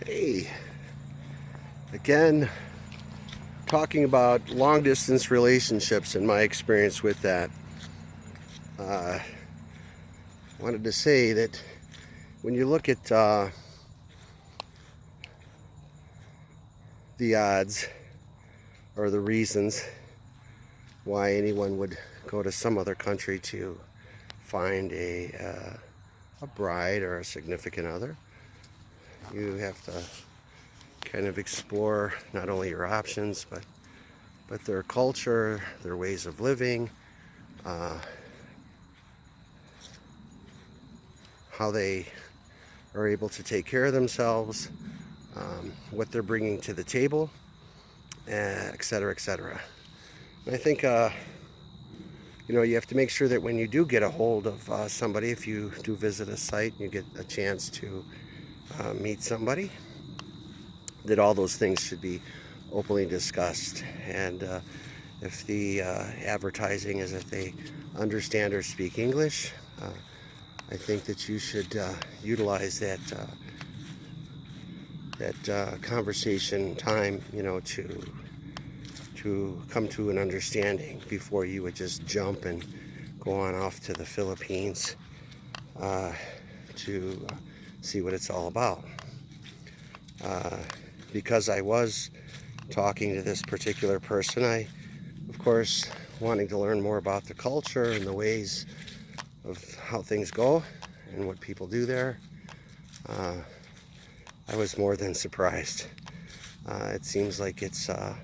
Hey, again, talking about long distance relationships and my experience with that. Uh, wanted to say that when you look at the odds or the reasons why anyone would go to some other country to find a bride or a significant other, you have to kind of explore not only your options but their culture, their ways of living, uh, how they are able to take care of themselves, what they're bringing to the table, et cetera, et cetera. And I think you have to make sure that when you do get a hold of somebody, if you do visit a site and you get a chance to meet somebody, that all those things should be openly discussed. And if the advertising is that they understand or speak English, I think that you should utilize that conversation time, to come to an understanding before you would just jump and go on off to the Philippines uh, to see what it's all about. Uh, because I was talking to this particular person, I, of course, wanting to learn more about the culture and the ways of how things go and what people do there, uh, I was more than surprised. It seems like it's uh,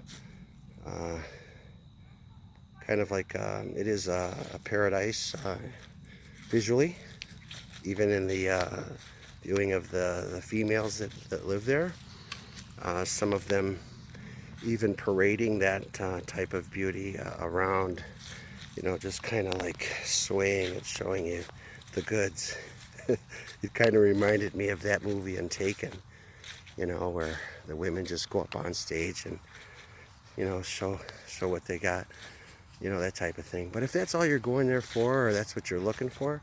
kind of like it is a paradise visually, even in the viewing of the females that live there. Some of them even parading that type of beauty around, just kind of like swaying and showing you the goods. It kind of reminded me of that movie Untaken, where the women just go up on stage and, show what they got, that type of thing. But if that's all you're going there for, or that's what you're looking for,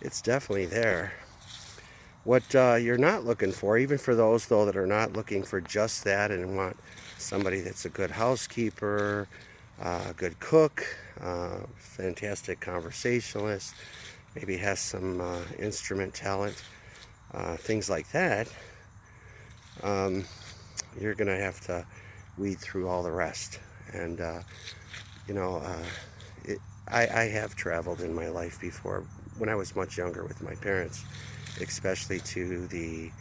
it's definitely there. What you're not looking for, even for those though that are not looking for just that and want somebody that's a good housekeeper, a good cook, fantastic conversationalist, maybe has some instrument talent, things like that, um, you're going to have to weed through all the rest. And, you know, uh, it, I have traveled in my life before when I was much younger with my parents, especially to the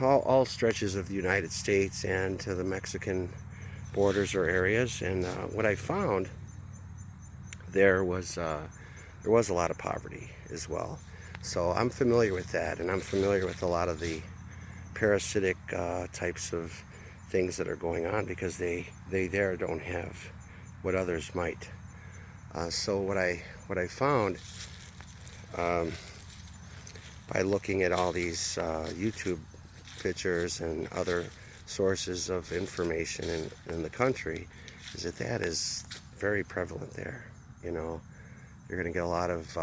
all stretches of the United States and to the Mexican borders or areas. And what I found there was a lot of poverty as well. So I'm familiar with that, and I'm familiar with a lot of the parasitic types of things that are going on because they there don't have what others might. So what I found um, by looking at all these YouTube pictures and other sources of information in the country is that is very prevalent there. You know, you're going to get a lot of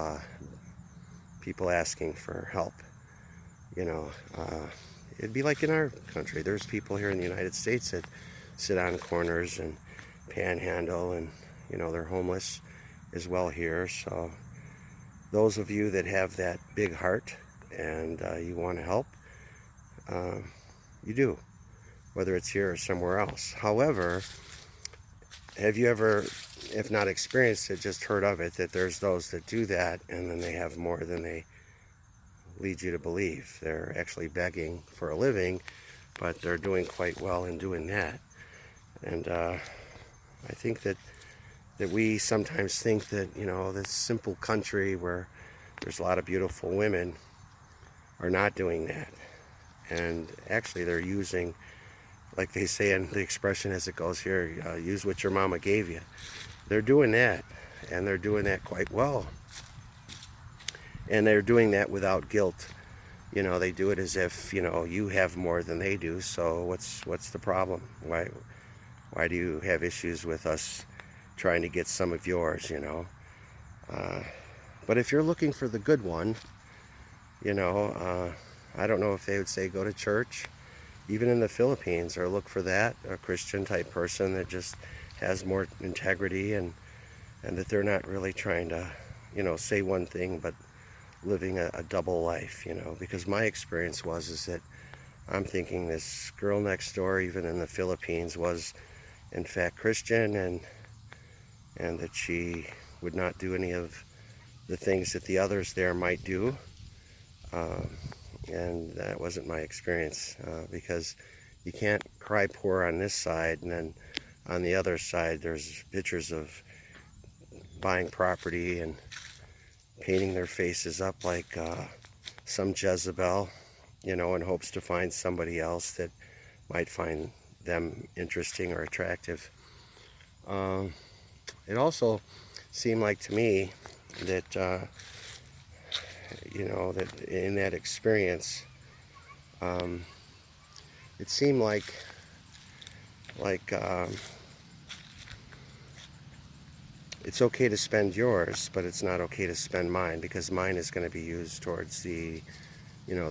people asking for help. You know, it'd be like in our country. There's people here in the United States that sit on corners and panhandle, and they're homeless as well here. So those of you that have that big heart and you want to help, you do, whether it's here or somewhere else. However, have you ever, if not experienced it, just heard of it, that there's those that do that and then they have more than they lead you to believe? They're actually begging for a living, but they're doing quite well in doing that. And I think that we sometimes think that, this simple country where there's a lot of beautiful women are not doing that. And actually they're using, like they say in the expression as it goes here, use what your mama gave you. They're doing that, and they're doing that quite well. And they're doing that without guilt. They do it as if, you have more than they do, so what's the problem? Why do you have issues with us trying to get some of yours, But if you're looking for the good one, I don't know if they would say go to church, even in the Philippines, or look for that, a Christian type person that just has more integrity, and that they're not really trying to, say one thing but living a double life, because my experience is that I'm thinking this girl next door, even in the Philippines, was in fact Christian, and that she would not do any of the things that the others there might do. And that wasn't my experience, because you can't cry poor on this side, and then on the other side there's pictures of buying property and painting their faces up like some Jezebel, in hopes to find somebody else that might find them interesting or attractive. It also seemed like to me that, that in that experience, it seemed like it's okay to spend yours, but it's not okay to spend mine, because mine is going to be used towards the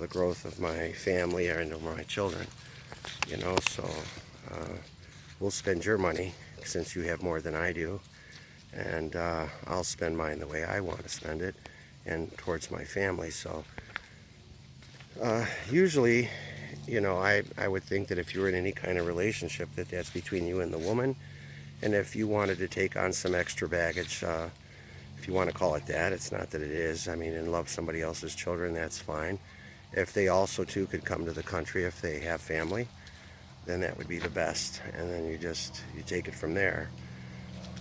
growth of my family and of my children. So we'll spend your money since you have more than I do, and I'll spend mine the way I want to spend it and towards my family. So usually, I would think that if you were in any kind of relationship, that's between you and the woman. And if you wanted to take on some extra baggage, if you want to call it that, it's not that it is. I mean, and love somebody else's children, that's fine. If they also too could come to the country, if they have family, then that would be the best. And then you take it from there.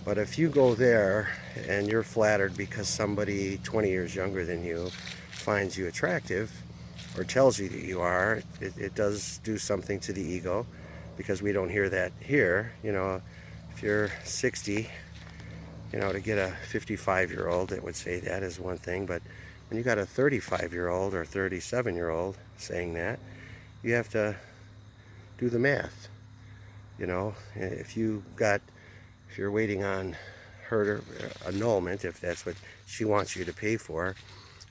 But if you go there and you're flattered because somebody 20 years younger than you finds you attractive, or tells you that you are, it does do something to the ego, because we don't hear that here. If you're 60, to get a 55-year-old that would say that is one thing, but when you got a 35-year-old or 37-year-old saying that, you have to do the math. If you're waiting on her annulment, if that's what she wants you to pay for,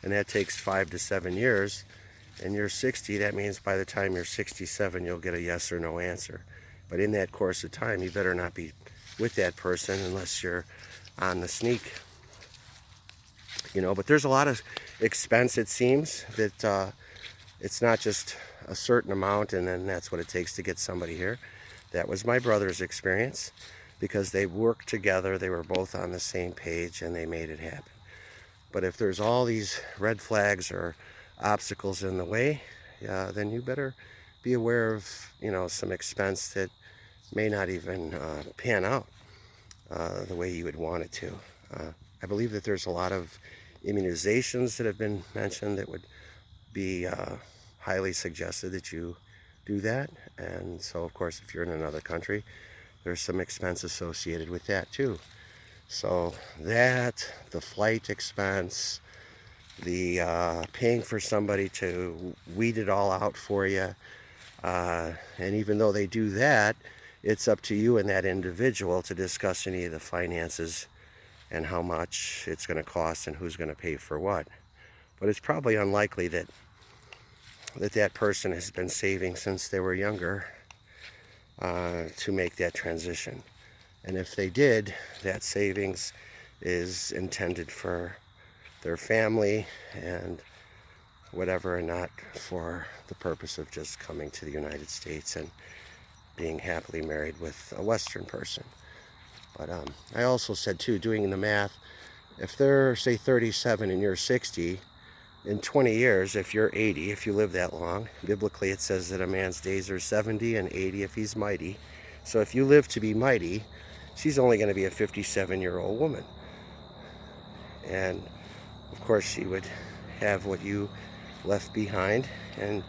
and that takes 5 to 7 years, and you're 60, that means by the time you're 67, you'll get a yes or no answer. But in that course of time, you better not be with that person unless you're on the sneak. But there's a lot of expense, it seems, that it's not just a certain amount and then that's what it takes to get somebody here. That was my brother's experience, because they worked together, they were both on the same page, and they made it happen. But if there's all these red flags or obstacles in the way, then you better be aware of some expense that may not even pan out the way you would want it to. I believe that there's a lot of immunizations that have been mentioned that would be highly suggested that you do that. And so, of course, if you're in another country, there's some expense associated with that too. So that, the flight expense, the paying for somebody to weed it all out for you, and even though they do that, it's up to you and that individual to discuss any of the finances and how much it's going to cost and who's going to pay for what. But it's probably unlikely that that person has been saving since they were younger to make that transition. And if they did, that savings is intended for their family and whatever, and not for the purpose of just coming to the United States and being happily married with a Western person. But I also said too, doing the math, if they're say 37 and you're 60, in 20 years, if you're 80, if you live that long, biblically it says that a man's days are 70 and 80 if he's mighty. So if you live to be mighty, she's only going to be a 57-year-old woman. And of course she would have what you left behind, and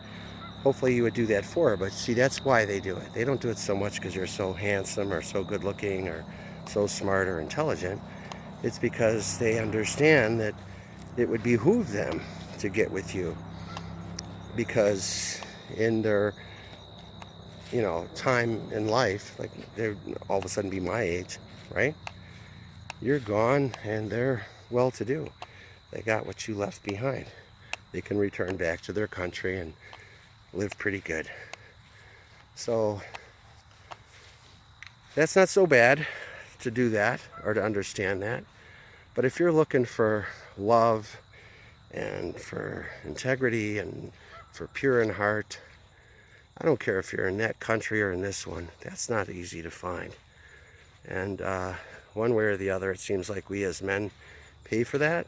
hopefully you would do that for her. But see, that's why they do it. They don't do it so much because you're so handsome or so good looking or so smart or intelligent. It's because they understand that it would behoove them to get with you, because in their time in life, like they're all of a sudden be my age, right? You're gone and they're well to do. They got what you left behind. They can return back to their country and live pretty good. So that's not so bad to do that or to understand that. But if you're looking for love and for integrity and for pure in heart, I don't care if you're in that country or in this one, that's not easy to find. And one way or the other, it seems like we as men pay for that.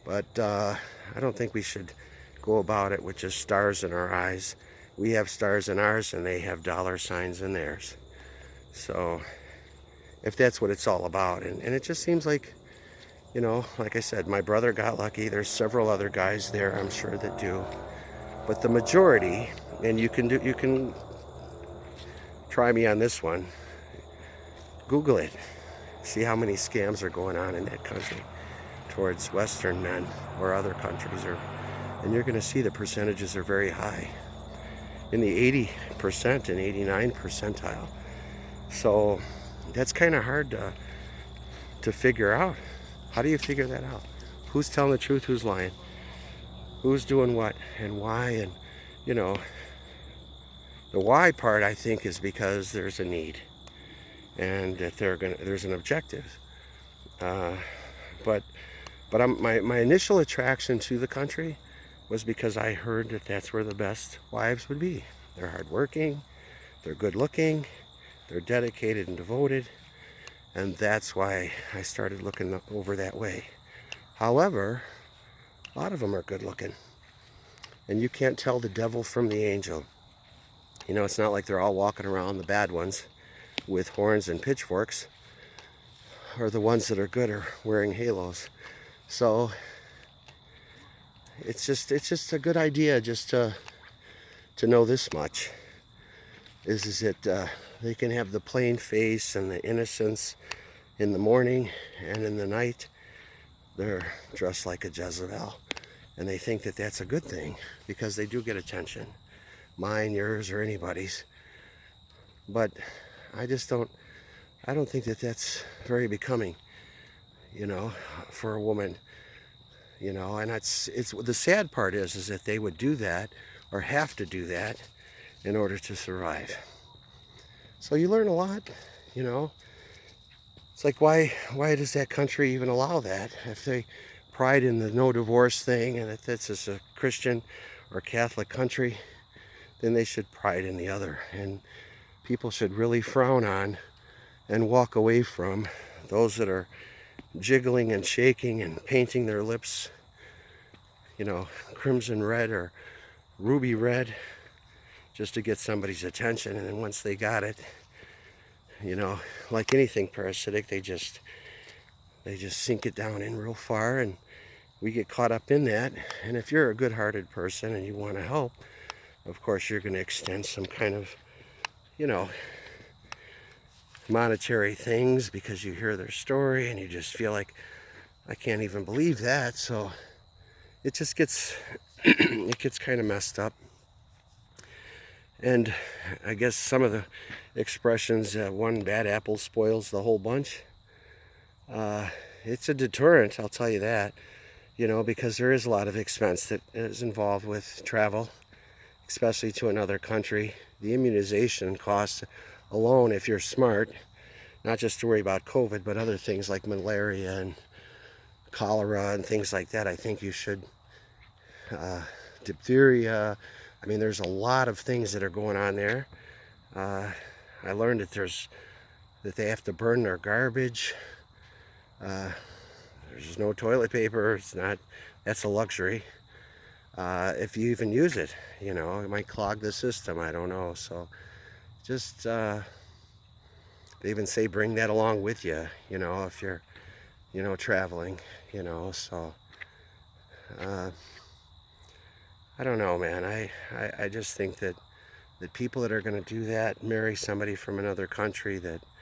But I don't think we should go about it with just stars in our eyes. We have stars in ours and they have dollar signs in theirs. So if that's what it's all about, and it just seems like, you know, like I said, my brother got lucky. There's several other guys there, I'm sure, that do. But the majority, and you can try me on this one, Google it. See how many scams are going on in that country towards Western men or other countries, and you're going to see the percentages are very high, in the 80% and 89 percentile. So that's kind of hard to figure out. How do you figure that out? Who's telling the truth? Who's lying? Who's doing what and why? And you know, the why part, I think, is because there's a need and that there's an objective. But my initial attraction to the country was because I heard that that's where the best wives would be. They're hardworking, they're good looking, they're dedicated and devoted, and that's why I started looking over that way. However, a lot of them are good looking, and you can't tell the devil from the angel. You know, it's not like they're all walking around, the bad ones, with horns and pitchforks, or the ones that are good are wearing halos. So it's just a good idea just to know this much, is that they can have the plain face and the innocence in the morning, and in the night they're dressed like a Jezebel, and they think that that's a good thing because they do get attention, mine, yours, or anybody's. But I don't think that that's very becoming, you know, for a woman, you know. And it's the sad part is that they would do that or have to do that in order to survive. So you learn a lot, you know. It's like, why does that country even allow that? If they pride in the no divorce thing and that this is a Christian or Catholic country, then they should pride in the other. And people should really frown on and walk away from those that are jiggling and shaking and painting their lips, you know, crimson red or ruby red, just to get somebody's attention. And then once they got it, you know, like anything parasitic, they just sink it down in real far, and we get caught up in that. And if you're a good-hearted person and you want to help, of course you're going to extend some kind of, you know, monetary things because you hear their story and you just feel like, I can't even believe that. So it just gets it gets kind of messed up. And I guess some of the expressions, one bad apple spoils the whole bunch. It's a deterrent, I'll tell you that, you know, because there is a lot of expense that is involved with travel, especially to another country. The immunization costs alone, if you're smart, not just to worry about COVID, but other things like malaria and cholera and things like that. I think you should, diphtheria. I mean, there's a lot of things that are going on there. I learned that they have to burn their garbage. There's no toilet paper. That's a luxury. If you even use it, you know, it might clog the system. I don't know. So just, they even say bring that along with you, you know, if you're, you know, traveling, you know. So I don't know, man. I just think that people that are going to do that, marry somebody from another country that